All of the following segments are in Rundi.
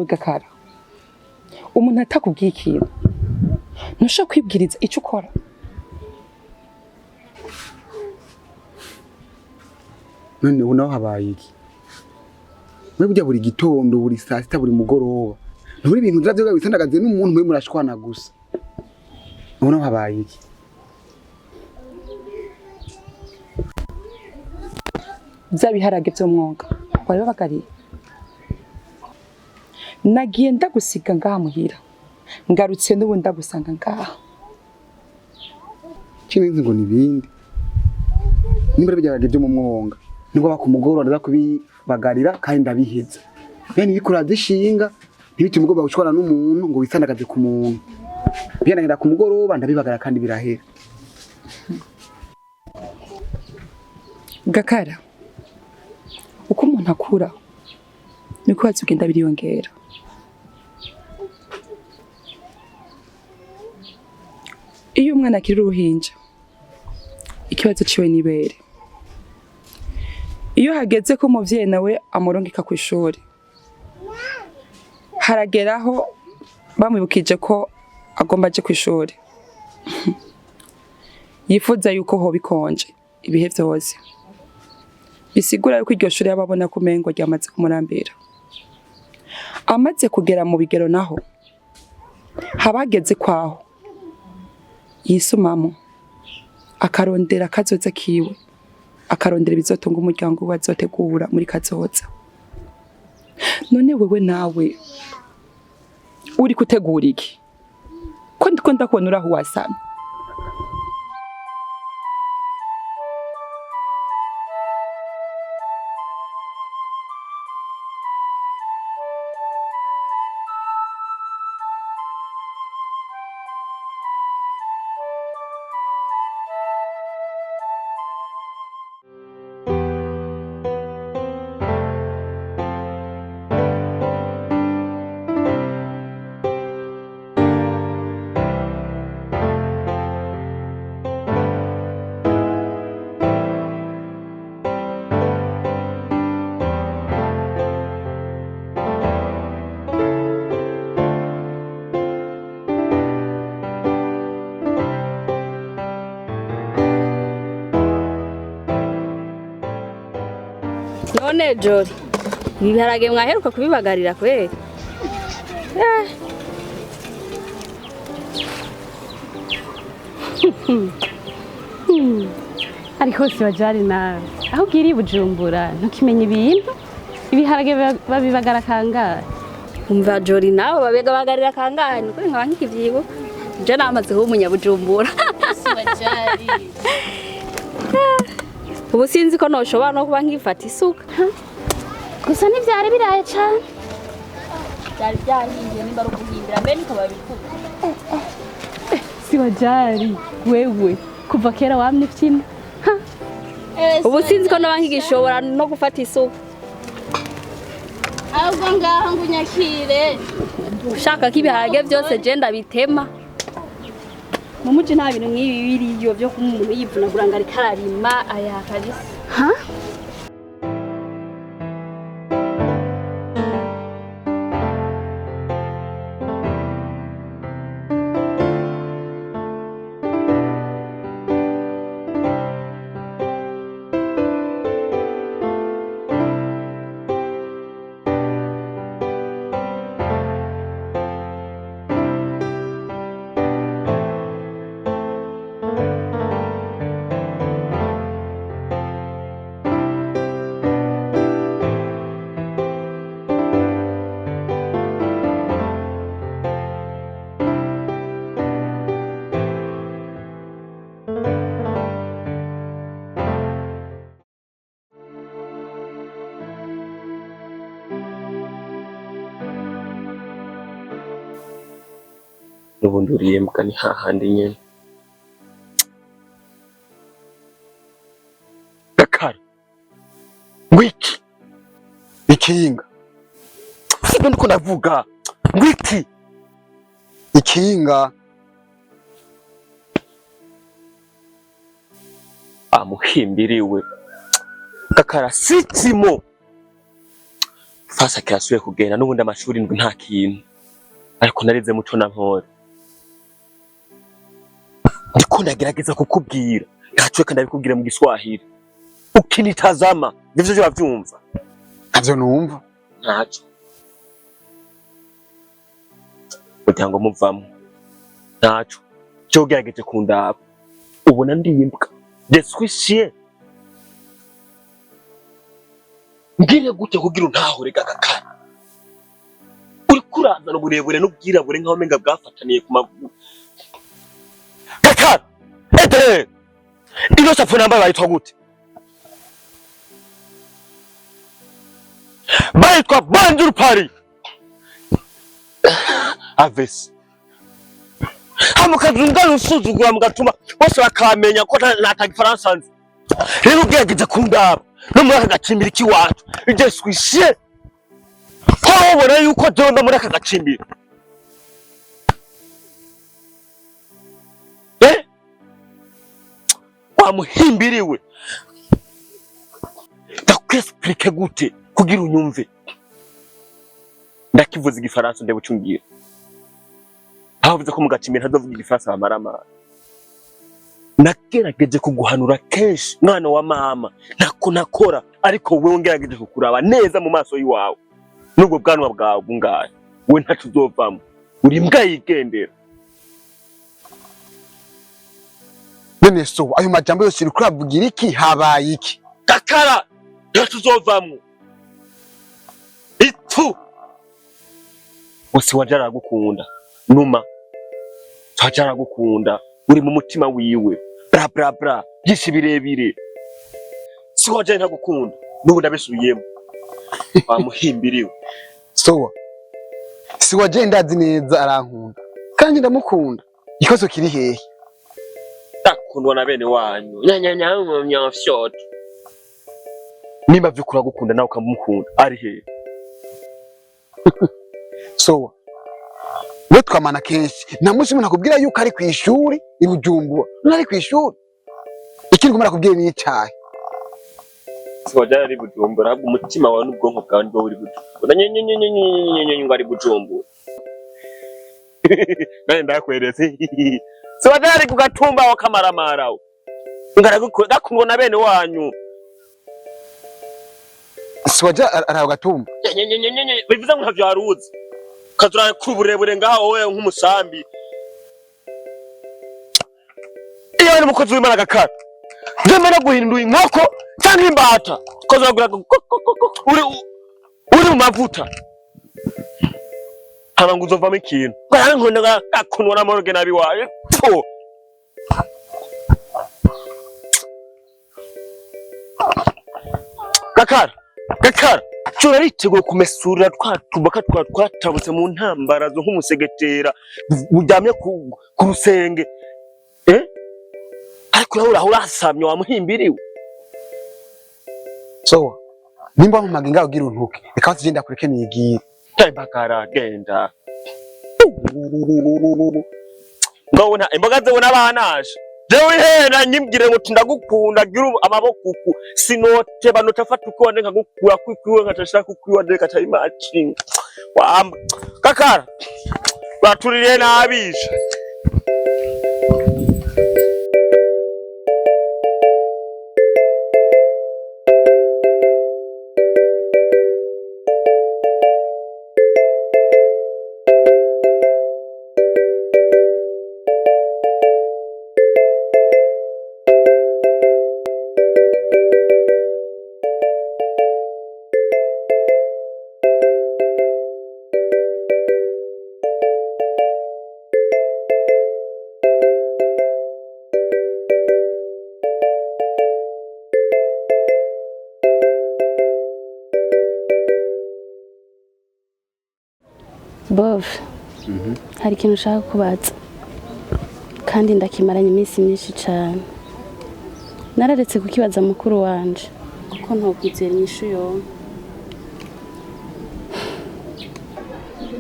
Gakara umuntu atakubwiye ikintu ntushobora kwibwiriza icyo ukora. None ubu naho habaye iki? Mwe burya buri gitondo buri saa sita buri mugoroba nturi ibintu byo bisandagaze n'umuntu mwe murashwana gusa. Ubu naho habaye iki? Byabiharage by'umwonga wari babagariye. Nagiye ndagusiga ngaha muhira ngarutse n'ubu ndagusanga ngaha. Kinenze ngo nibindi nimbere byarage byo mu mwonga nibwo bakumugorora ndaza kubibagarira kandi ndabiheza. Bene bikura zishinga ntibiti mugomba gushwana n'umuntu ngo bisandagaze ku muntu. Byanangira ku mugoroba ndabibagara kandi birahera. Gakara uko umuntu akura niko azugenda biriyongera. Iyo umwana akiri uruhinja ikibazo ciwe nibere. Iyo hageze ko umuvyeyi nawe amurungika ku ishuri harageraho bamwibukije ko agomba aje ku ishuri yifuza yuko ho bikonje ibihe vyose, bisigura yuko iryo shuri yababona ko umengo ryamaze kumurambira. Amaze kugera mu bigero naho habageze kwaho yisumamo akarondera kazoza kiwe, akarondera ibizotunga umuryango we azotegura muri kazoza. None wewe nawe uri kutegura iki? Ko ndiko ndakubona uraho wasamye. None Jori, ibiharage mwaheruka kubibagarira kweli? Ariko si wajari nawe aho ugiriye Bujumbura ntukimenya ibintu. Ibiharage babibagara kangahe? Umva Jori nawe babibagarira kangahe? Niko nkaba nk'ikivyibo. Je namaze ho umunyabujumbura. Si wajari. Ubu sinzi ko noshobora no kuba nkifata isuka. Gusa n'ivyari biraye cyane. Byari byahiye nimba ari ukuhindira mbere niko babikuka. Si wajari wewe kuva kera wamye fyina. Ubu sinzi ko noba nkigishobora no gufata isuka. Ahubwo ngaha ngunyakire. Ushaka ko ibiharage byose je ndabitema. Mu muji nta bintu nk'ibi biriyo byo kumuntu yivunagura ngo ari kararima aya kabisa. Ha? Nubundi uriyembwa ni hahandi nyene. Gakara wiki ikinga sibyo ndiko ndavuga wiki ikinga amuhimbiriwe. Gakara sitimo fasa kirasuye kugenda n'ubundi amashuri ndwi nta kintu ariko narize muco na mpore ndiko ndagerageza kukubwira ntacyo kandi abikubwira mu Giswahili ukinitazama ndivyo byo bavyumva ntavyo numva ntacyo kugira ngo muvamo ntacyo cyo ugerageje kundaba ubona ndiyimbwa deswishiye ngire gute kugira untahure gakakana uri kurazana uburebure n'ubwirabure nkaho menga bwafataniye ku maguru kakana ete ino safu namba bayitwa gute bayitwa banjuru pari avesi hamukazunga usuzugura mugatuma bose bakamenya ko nta Gifaransa nzi rero ugerageje kundaba no muri aka gacimbiri k'iwacu ije swishiye ko ubona yuko jewe no muri aka gacimbiri wamuhimbiriwe ndakwesplike gute kugira unyumve ndakivuza Igifaransa ndebe ucungira havuze ko mu gacimbiri ntadovuga Igifaransa bamaramara nagerageje kuguhanura kenshi mwana wa mama ntako nakora ariko wewe ngerageje kukuraba neza mu maso yiwawe nubwo bwanwa bwawe bungaye we ntacu uzovamo uri mbwa yigendera none so ayo majambo yose uri kuravugira iki habaye iki kakara ntacu uzovamo itu wose wajara gukunda numa wajara gukunda uri mu mutima wiwe bra bra bra byinshi birebire si waje ntagukunda n'ubu ndabisubiyemo wamuhimbiriwe so si waje ndazi neza arankunda kandi ndamukunda ikoso kiri hehe ndakundwa na bene wanyu nyanya fyot nimba vyukura gukunda nawe ukamukunda ari hehe so we twamana kenshi nta munsi umuntu akubwira yuko ari kwishuri i Bujumbura nari kwishuri ikindi ngomara kubwira ni icyahe siwajana ari Bujumbura ahubwo umutima wawe n'ubwonko bwawe nibwo buri Bujumbura nyenyenyenyenyenyenyenyenye ngo ari Bujumbura nani ndakweretse siwajana ari kugatumba wa kamaramara ngakundwa na bene wanyu siwaja araho gatumba nyenyenyenyenyenye bivuze ngo ntavyo haruzi kazura kuburebure ngaho wowe nk'umusambi iyo ni mukozi w'Imana gakara ndemera guhindura inkoko cyangwa imbata kozagura uri mu mavuta haba ngo uzovamo ikintu nkunda gakunwa na moroge nabi wawe gakara cura riteguye kumesurira twatubaka twatabutse mu ntambara zo nk'umusegetera buryamye ku rusenge ariko uraho urasamye wamuhimbiriwe so nimba mpamaga ngaho gira untuke reka tugenda kureke nigire bakara genda ngaho nta imboga zewe n'abanaje jewe hera nyibwire ngo ndagukunda gira amaboko sinote banota fata uko ndenga gukura kwiwe nkatashaka kukwiwa ndeka tayi matching wamba kakara baturire nabisha Bob, hari ikintu ushaka kubaza kandi ndakimaranye iminsi myinshi cyane. Nararetse kukibaza mukuru wanje kuko ntokwizera inyishu yo.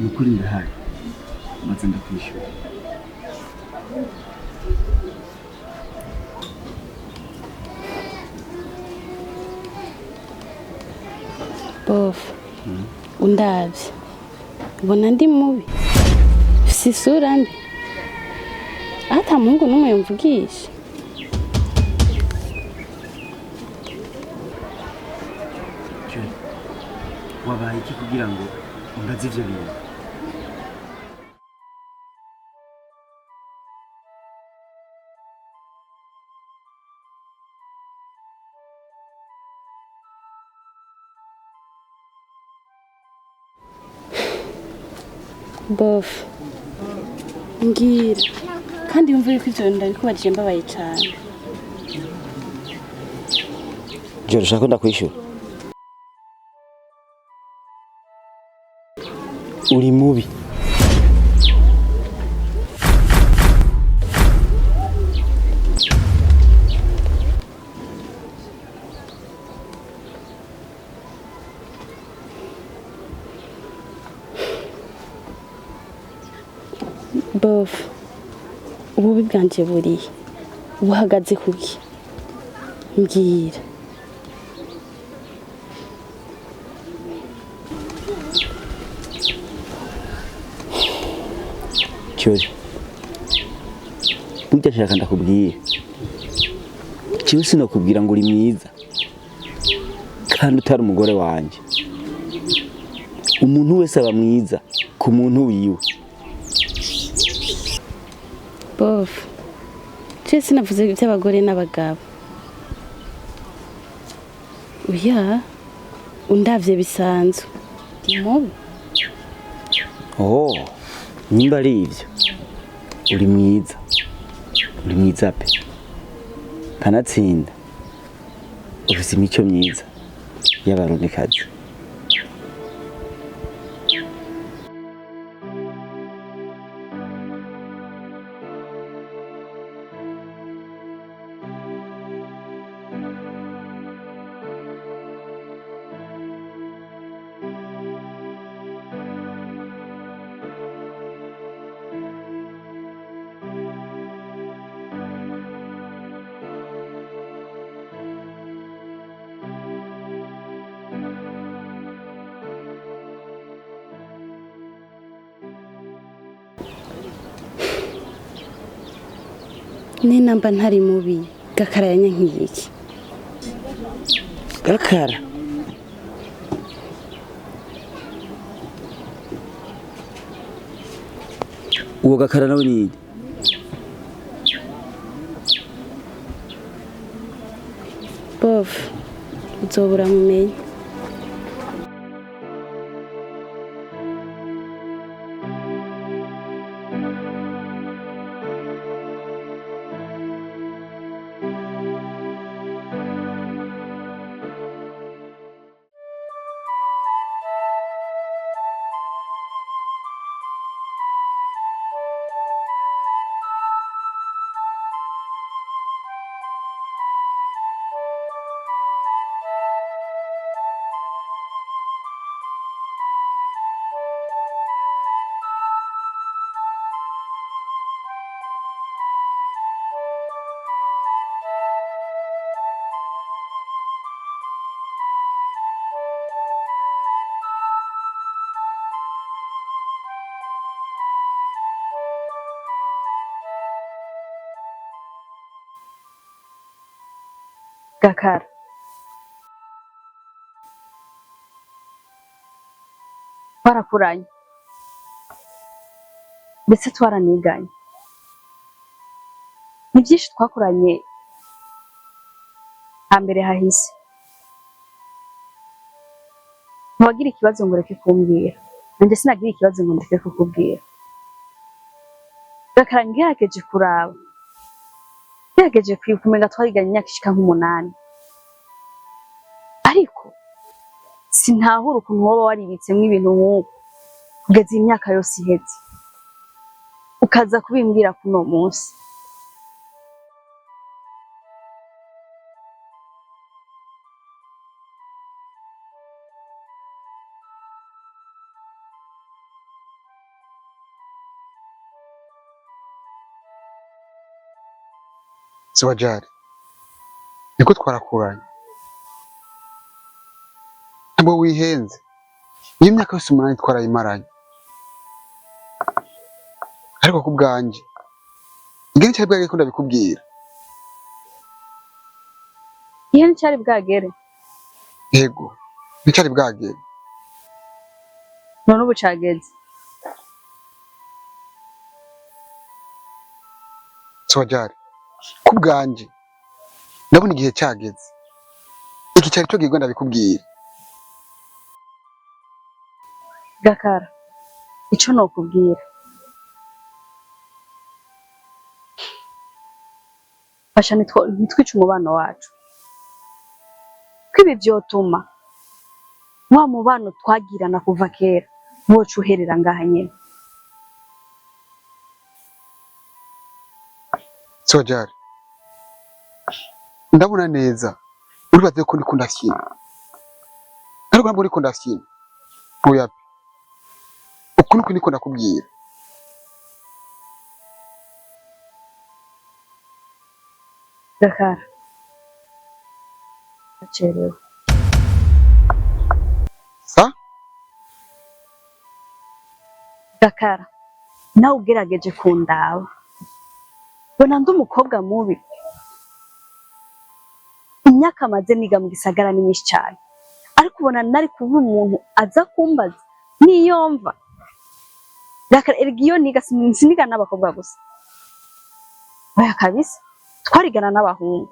Nukuri ndahari maze ndakwishyura. Bob, undavye ubona ndi mubi si isura mbi ata muhungu n'umwe yumvugisha wabaye iki kugira ngo umbaze ivyo bintu? bof ngira kandi yumva yuko ivyo bintu ndabikubajije mbabaye cane. Joro ushaka ko ndakwishura? Uri mubi. bof ububi bwanje burihe buhagaze kuki mbwira. Joro burya nshaka ndakubwira kiwe sinokubwira ngo uri mwiza kandi utari umugore wanje. Umuntu wese aba mwiza ku muntu wiwe. bof je sinavuze iby'abagore n'abagabo. oya undavye bisanzwe ndi mubi. Oh, nimba ari ivyo uri mwiza pe, kanatsinda ufise imico myiza y'abarundikazi. ni namba ntari mubi gakara yanyankiye iki? Gakara uwo gakara nawe ni bof uzobura mumenye. Gakara, twarakuranye ndetse twaraniganye. Ni byinshi twakuranye hambere hahise. Ntiwagira ikibazo ngo ureke kumbwira, nanjye sinagira ikibazo ngo ndeke kukubwira. Gakara, ngerageje kuraba, ngerageje kwikumenya twariganye imyaka ishika nk'umunani, ariko sinahura ukuntu woba waribitsemwo ibintu nk'uko kugeza imyaka yose iheze ukaza kubimbwira kuno munsi. Siwajari, niko twarakuranye. Ntabwo wihenze. iyo myaka yose 8 twarayimaranye ariko ku bwanje igihe cyari bwagere ko ndabikubwira Ihe ncyari bwagere yego nticyari bwagere none ubu cageze Sojari ku bwanje ndabona igihe cyageze iki cyari cyo gigwa ndabikubwira Gakara ico nokubwira fasha nitwica umubano wacu kwibi vyotuma wa mubano twagirana kuva kera wocu uherera ngaha nyene Sojari ndabona neza uribaze ko ndikunda cyane ariko ntabwo ndikunda cyane oya ukuntu niko ndakubwira Gakara acherewe sa Gakara nawe ugerageje kundaba bona ndi umukobwa mubi imyaka maze niga mu gisagara ni myinshi cyane ariko ubona nari kuba umuntu aza kumbaza niyomva Gakara ergiyo niga siniga n'abakobwa gusa oya kabisa twarigana n'abahungu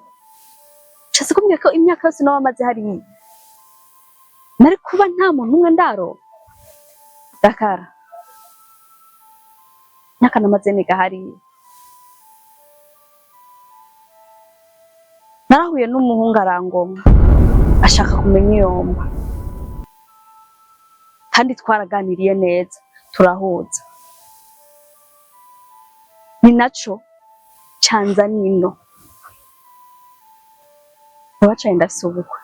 cyase kumbwira ko imyaka yose nawe amaze hari nari kuba nta muntu umwe ndaro Gakara nyaka namaze niga hari narahuye n'umuhungu arangomwa ashaka kumenya iyomba kandi twaraganiriye neza turahuza ni naco canza nino wacaye ndasubukwa